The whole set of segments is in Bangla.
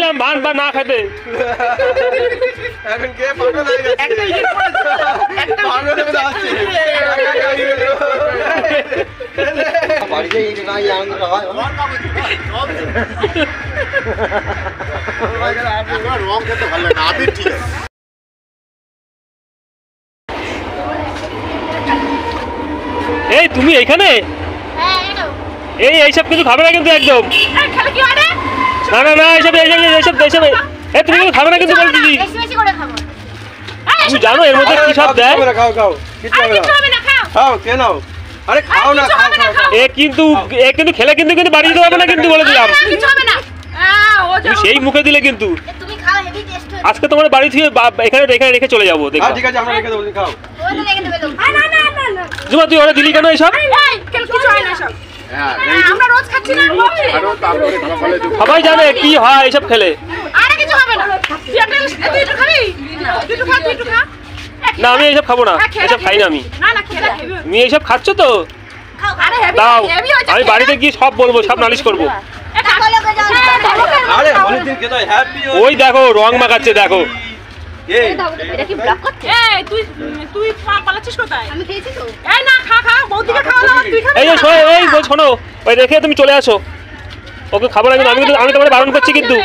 বলেছিলাম ভান বা না খেতে। এখন কে পাগল হয়ে গেছে? একটা পাগল হয়ে যাচ্ছে। বাড়িতে এই নাই আনন্দ হয়। আমার রং খেতে ভালো লাগে না, আবির ঠিক আছে। এই তুমি এইখানে? এই এইসব কিছু খাবে না কিন্তু একদম। না না না এইসব এইসব এই তুমি কিছু খাবে না কিন্তু বলছি। তুমি জানো এর মধ্যে কি সব দেয়? খাও খাও, কিছু হবে না, খাও কে নাও। আরে খাও না, খাও। এ কিন্তু খেলে কিন্তু বাড়ি দিতে হবে না কিন্তু বলেছিলাম। তুমি সেই মুখে দিলে কিন্তু। আজকে তোমার বাড়ি থেকে এখানে রেখে চলে যাবো। দেখো ঠিক আছে, আমরা রেখে দেবো, খাও। জুমা তুই ওরা দিলি কেন এইসব? সবাই জানে কি হয় এইসব খেলে। না আমি এইসব খাবো না, এইসব খাই না আমি। তুমি এইসব খাচ্ছ তো দাও, আমি বাড়িতে গিয়ে সব বলবো, সব নালিশ করবো। ওই দেখো রং মাখাচ্ছে, দেখো। শোনো, ওই রেখে তুমি চলে আসো। ওকে খাবো না কিন্তু আমি তোমার বারণ করছি কিন্তু।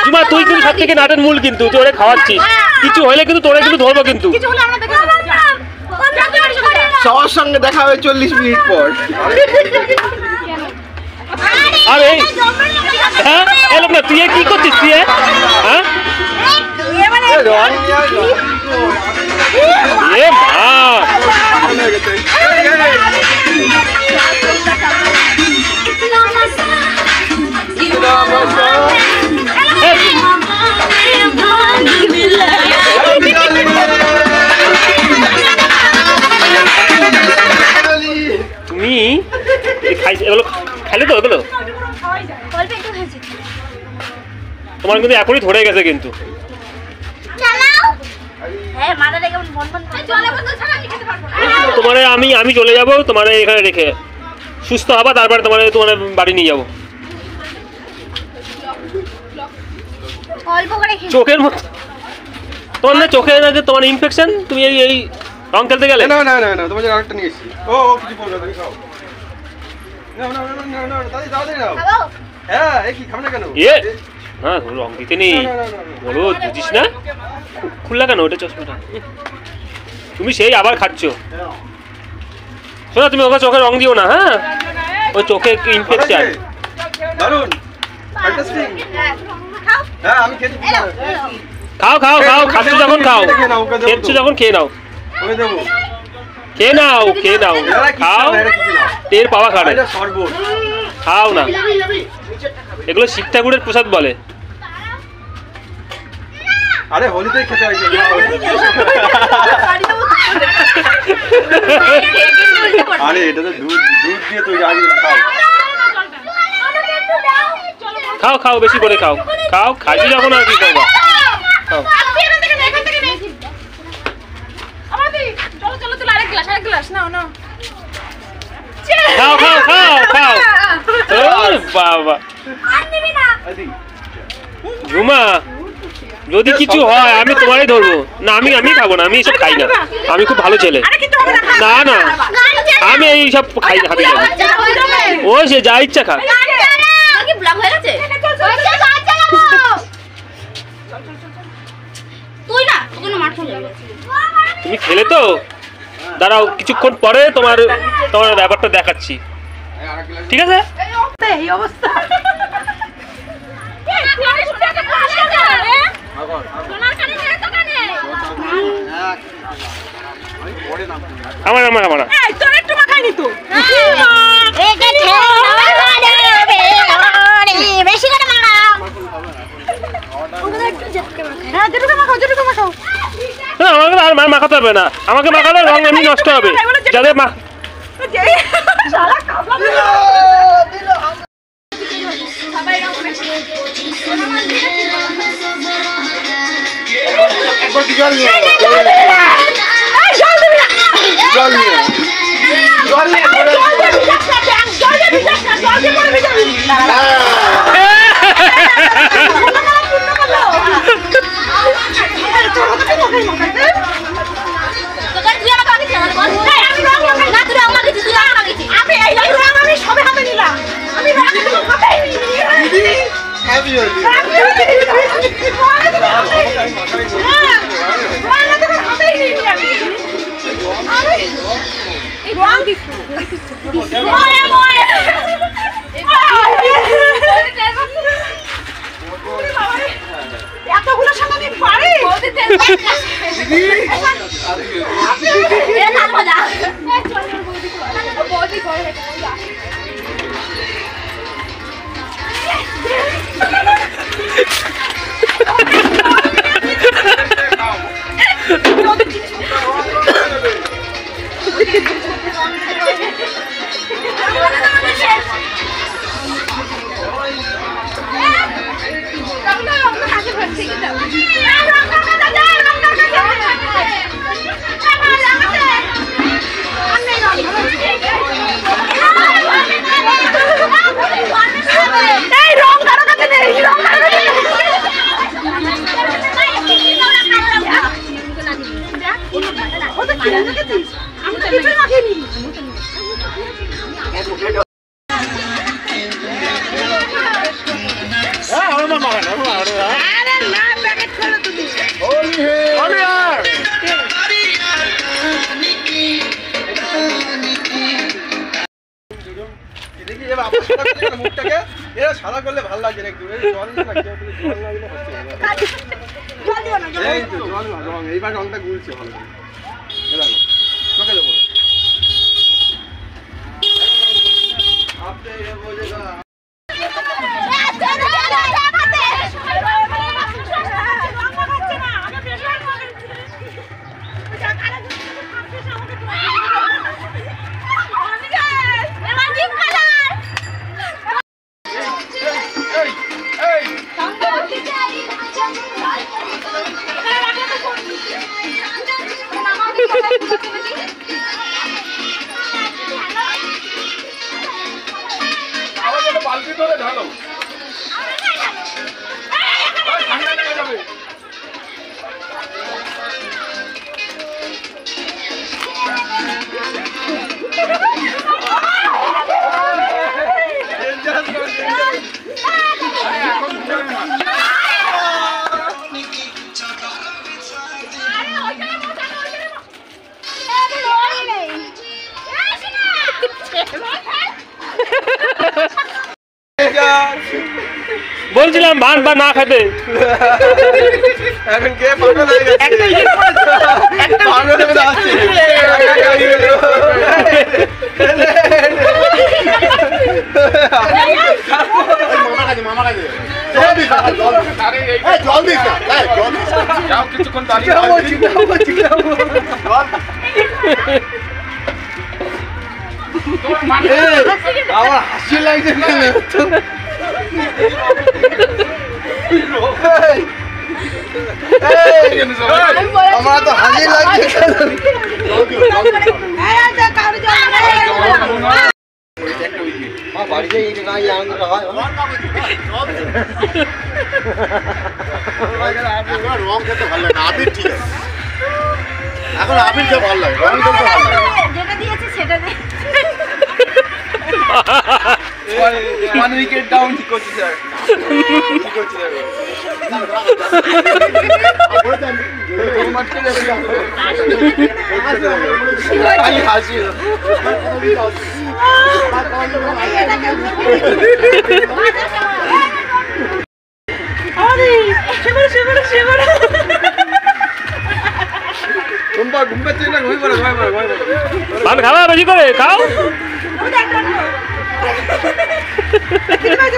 জুমা তুই কিন্তু সব থেকে নাটের মূল কিন্তু, তুই ওরে খাওয়াচ্ছিস। কিছু হলে কিন্তু তোরে কিন্তু ধরবো কিন্তু। সবার সঙ্গে দেখা হবে 40 মিনিট পর। আরে হ্যাঁ এলো না, তুই কি করছিস? তুই হ্যাঁ তুমি এগুলো খাইলে তো এগুলো তোমার কিন্তু এখনই ধরে গেছে কিন্তু। তোমার আমি চলে যাবো, তোমার এখানে রেখে সুস্থ হবা, তারপরে তোমার বাড়ি নিয়ে যাবো। চোখের মতো তোমার না, চোখে না যে তোমার ইনফেকশন, তুমি এই রং খেলতে গেলে। না না না না, তোমার জন্য আরেকটা নিয়ে এসেছি। ও কিছু বলবে না, তুমি খাও। না না না না না, তাই দাও দাও। হ্যাঁ, এই কি খাবে না কেন? না রং দিতে নেই বলো, বুঝিস না? খুললা কেন ওটা চশমাটা? তুমি সেই আবার খাচ্ছ। শোনা, তুমি ওকে চোখে রং দিও না। হ্যাঁ, ওই চোখে ইনফেকশন। দারুন, ফ্যান্টাস্টিক। হ্যাঁ আমি খেতে পারি। খাও খাও খাও, খাচ্ছ যখন খাও, খেচ্ছ যখন খেয়ে নাও। ওই দেবো, খেয়ে নাও খেয়ে নাও, খাও। টের পাওয়া খাবে, খাও না। এগুলো শিব ঠাকুরের প্রসাদ বলে। আরে হোলিতে খেতে হয়। আরে এটা তো দুধ দিয়ে তৈরি। খাও খাও, বেশি করে খাও। খাও, খাইছি যখন আর কি করবো। খাও খাও খাও খাও খাও। বাবা ঝুমা, যদি কিছু হয় আমি তোমারই ধরবো। না আমি খাবো না, আমি এসব খাই না। আমি খুব ভালো ছেলে। না না, আমি এইসব খাই না। ও সে যা ইচ্ছা খা। তুমি খেলে তো, দাঁড়াও কিছুক্ষণ পরে তোমার ব্যাপারটা দেখাচ্ছি, ঠিক আছে? এই অবস্থা আমার আমার আমার তোর একটু মাখাইনি তো। বেশি করে মাখাও। হ্যাঁ যেটুকু মাখাও, যেটুকু মাখাও। না আমাকে আর মাখাতে হবে না, আমাকে মাখালে রং এমনি নষ্ট হবে। যাদের মা জল নিয়ে দেখি এবার আবার সাদা করলে না মুখটাকে, এরা সাদা করলে ভালো লাগছে না একটু, এই জল না কেউ জল না দিলে হচ্ছে না। এই তো জল না, রং এইবার রংটা গুলছে ভালো করে। এই দেখো চোখে দেবো আপনি এ বোঝেগা। বালতি ধরে ঢালো, ঠান্ডা লেগে যাবে। বলছিলাম ভান বা না খেতে, এখন কে পাগল হয়ে গেছে, পাগল হয়ে যাচ্ছে। মামা কাছে জল দিস না, যাও কিছুক্ষণ দাঁড়িয়ে আমার হাসি লাগছে কেন? আমার তো হাসি লাগছে কেন? বাড়িতে এই আনন্দটা হয়, রং খেতে ভালো লাগে না, আবির ঠিক আছে, এখন আবির খেতে ভালো লাগে, রং খেতে ভালো লাগে। যেটা দিয়েছে সেটা দে। ওয়ান উইকেট ডাউন, ঠিক করছি স্যার, ঠিক করছি স্যার। আমি হাসি ভান খাওয়া বেশি করে খাও। এবার